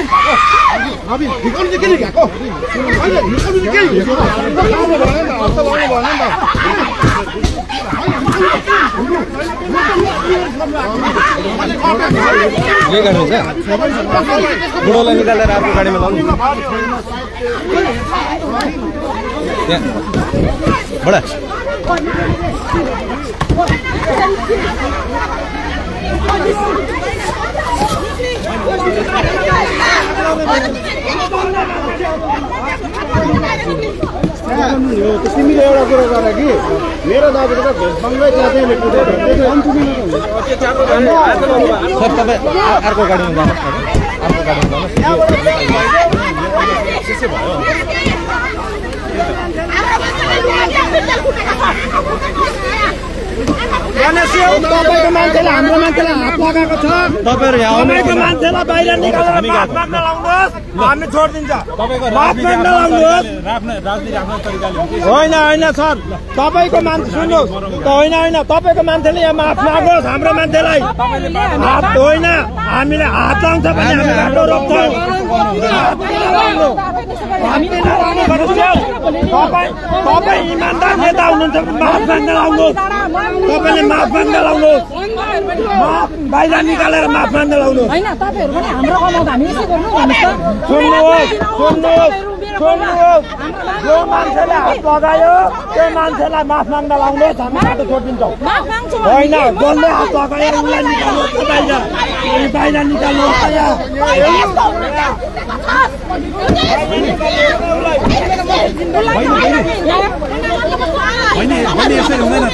अभी निकल के नहीं क्या को अरे निकल के नहीं ये गर्नुहुन्छ बुढोलाई निकालेर अर्को गाडीमा लाउनु बडा तिमीले एउटा कुरा गर कि मेरो दाजुले त भेषभङ्गै जाँदैले कुदेर सर तपाईँ अर्को गाडीमा जानुहोस् अर्को गाडीमा तपाईँको मान्छेले हाम्रो मान्छेलाई हात लगाएको छ तपाईँहरू यहाँ तपाईँको मान्छेलाई बाहिर निकालेर माफ माग्न लाउनुहोस् हामी छोडिदिन्छ माफ माग्न लाउनुहोस् होइन होइन सर तपाईँको मान्छे सुन्नुहोस् होइन तपाईँको मान्छेले यहाँ माफ मागोस् हाम्रो मान्छेलाई हात होइन हामीले हात लाउँछ भने हामी बाटो रोक्छौँ तपाईँ इमान्दार नेता हुनुहुन्छ माफ माग्न लाउनुहोस् तपाईँले माफ माग्न लाउनुहोस् बाहिर निकालेर माफ माग्न लाउनुहोस् होइन तपाईँहरू पनि हाम्रो कमाउँदा हामी यसो गर्नु सुन्नुहोस् जो मान्छेले हात लगायो त्यो मान्छेलाई माफ माग्न लाउनुहोस् हामी बाटो छोडिदिन्छौँ होइन जसले हात लगायो उसलाई निकाल्नुहोस् बाहिर निकाल्नुहोस् यसरी हुँदैन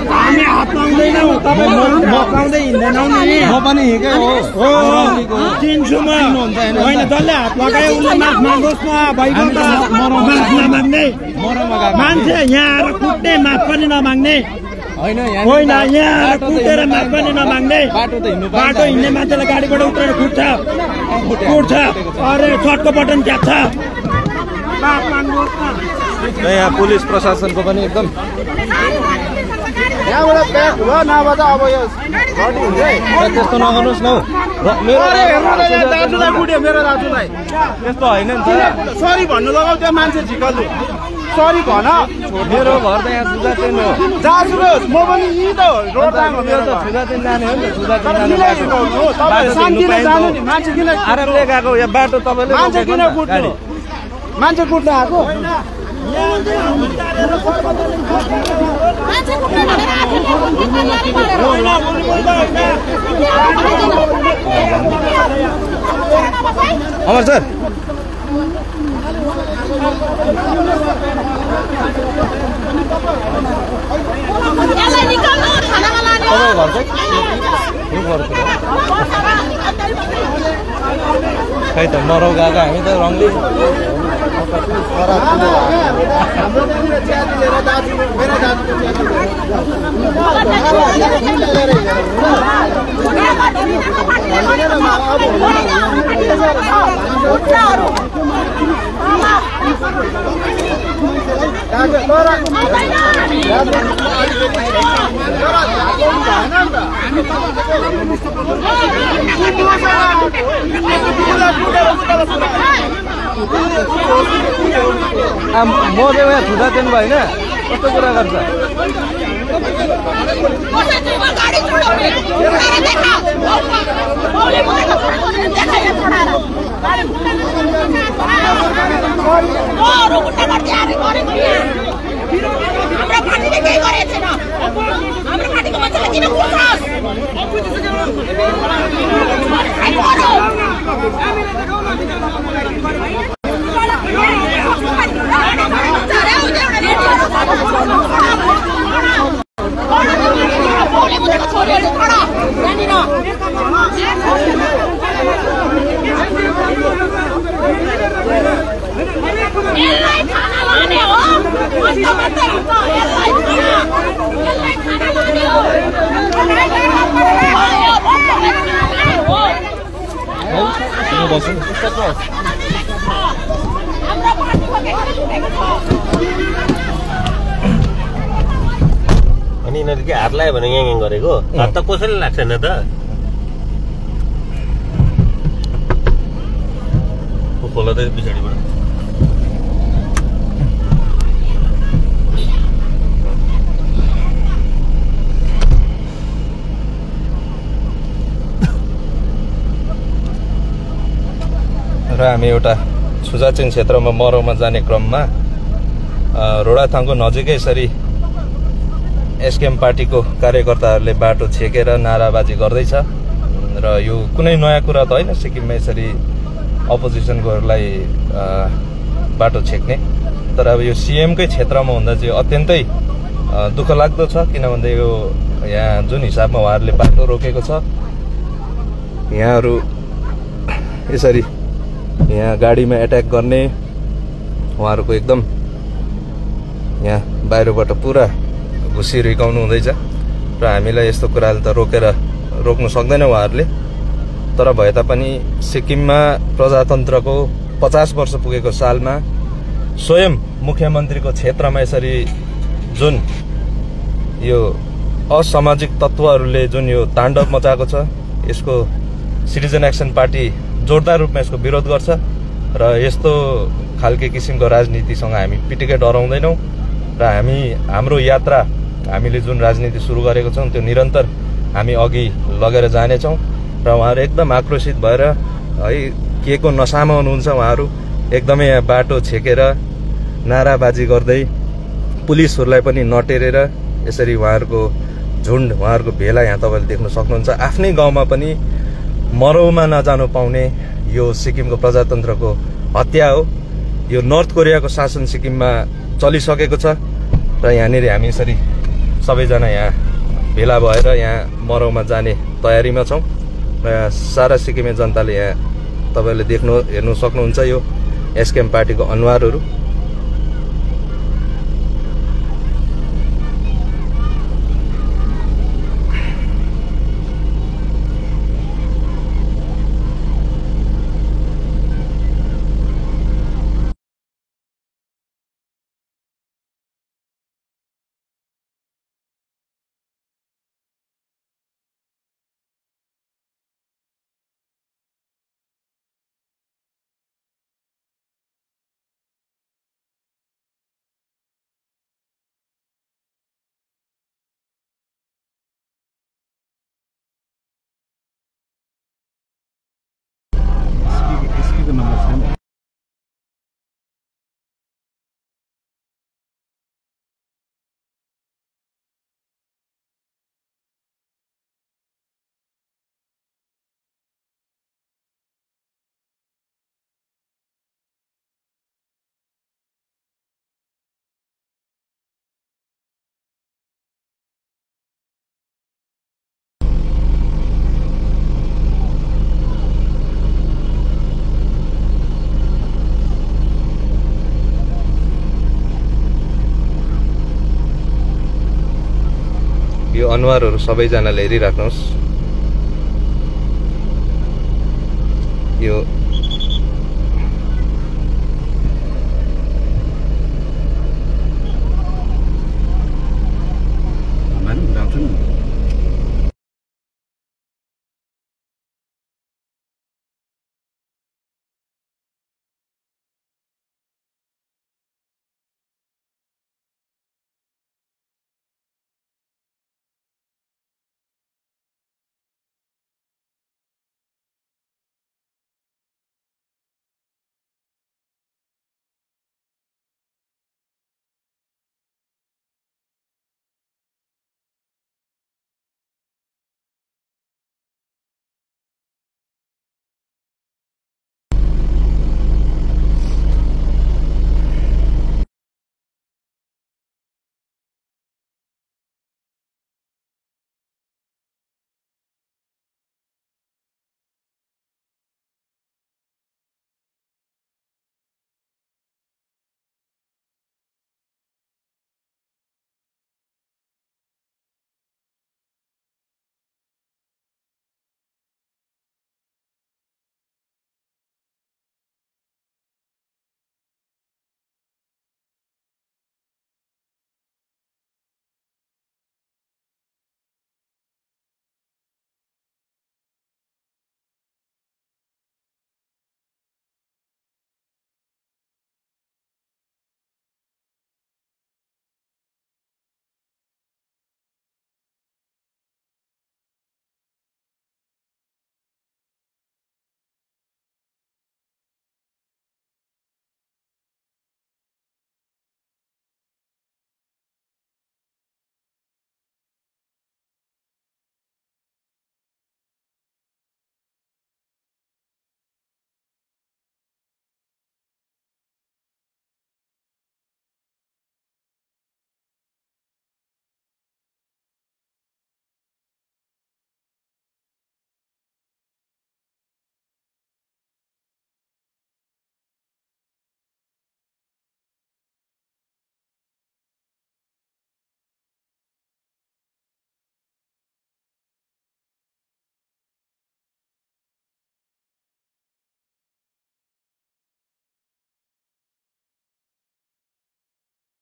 हामी हात लाउँदैनौँ तपाईँ हिँड्दैनौँ नि म पनि हिँडेकै हो चिन्छु म होइन जसले हात लगायो उसले माफ माग्नुहोस् न भइगयो त माफ नमाग्ने मान्छे यहाँ आएर कुट्ने माफ पनि नमाग्ने होइन यहाँ आएर कुटेर माफ पनि नमाग्ने बाटो हिँड्ने मान्छेलाई गाडीबाट उत्रेर कुट्छ अरे सर्टको बटन च्याप्छ माफ माग्नुहोस् न यहाँ पुलिस प्रशासनको पनि एकदम यहाँबाट ब्याक भयो नभए त अब यो घटी हुन्छ है त्यस्तो नगर्नुहोस् न दाजुलाई कुट्यो मेरो दाजुलाई त्यस्तो होइन नि त सरी भन्नु लगाऊ त्यो मान्छे झिकल्दो सरी भन मेरो घर त यहाँ सुजाचेन हो जानुहोस् म पनि यही त रोड जानु मेरो त सुजाचेन जाने हो नि त सुजाचेन जाने मान्छे किन आरामले गएको यहाँ बाटो तपाईँले मान्छे किन कुट्नु मान्छे कुट्न आएको मान्छे कुट्न अमर सर खै त मरौ गएको हामी त रङली म चाहिँ यहाँ छुँदा चाहिँ होइन कस्तो कुरा गर्छ अनि यिनीहरू के हात लाग्यो भने यहाँ गरेको हात त कसैले लाग्दैन त खोला त पछाडिबाट र हामी एउटा छुजाचेन क्षेत्रमा मरौमा जाने क्रममा रोडाथाङको नजिकै यसरी एसकेएम पार्टीको कार्यकर्ताहरूले बाटो छेकेर नाराबाजी गर्दैछ र यो कुनै नयाँ कुरा त होइन सिक्किममा यसरी अपोजिसनकोहरूलाई बाटो छेक्ने तर अब यो सिएमकै क्षेत्रमा हुँदा चाहिँ अत्यन्तै दुःख लाग्दो छ किनभने यो यहाँ जुन हिसाबमा उहाँहरूले बाटो रोकेको छ यहाँहरू यसरी यहाँ गाडीमा एट्याक गर्ने उहाँहरूको एकदम यहाँ बाहिरबाट पुरा घुसी रिकाउनु हुँदैछ र हामीलाई यस्तो कुराले त रोक्नु सक्दैन उहाँहरूले तर भए तापनि सिक्किममा प्रजातन्त्रको 50 वर्ष पुगेको सालमा स्वयं मुख्यमन्त्रीको क्षेत्रमा यसरी जुन यो असामाजिक तत्त्वहरूले जुन यो ताण्डव मचाएको छ यसको सिटिजन एक्सन पार्टी जोरदार रूपमा यसको विरोध गर्छ र यस्तो खालके किसिमको राजनीतिसँग हामी पिटिकै डराउँदैनौँ र हाम्रो यात्रा हामीले जुन राजनीति सुरु गरेको छौँ त्यो निरन्तर हामी अघि लगेर जानेछौँ र उहाँहरू एकदम आक्रोशित भएर है के को नसामा हुनुहुन्छ उहाँहरू एकदमै यहाँ बाटो छेकेर नाराबाजी गर्दै पुलिसहरूलाई पनि नटेरेर यसरी उहाँहरूको झुन्ड उहाँहरूको भेला यहाँ तपाईँले देख्न सक्नुहुन्छ आफ्नै गाउँमा पनि मरौमा नजानु पाउने यो सिक्किमको प्रजातन्त्रको हत्या हो यो नर्थ कोरियाको शासन सिक्किममा चलिसकेको छ र यहाँनिर हामी यसरी सबैजना यहाँ भेला भएर यहाँ मरौमा जाने तयारीमा छौँ र सारा सिक्किमे जनताले यहाँ तपाईँले हेर्नु सक्नुहुन्छ यो एसकेएम पार्टीको अनुहारहरू यो अनुहारहरू सबैजनाले हेरिराख्नुहोस्। यो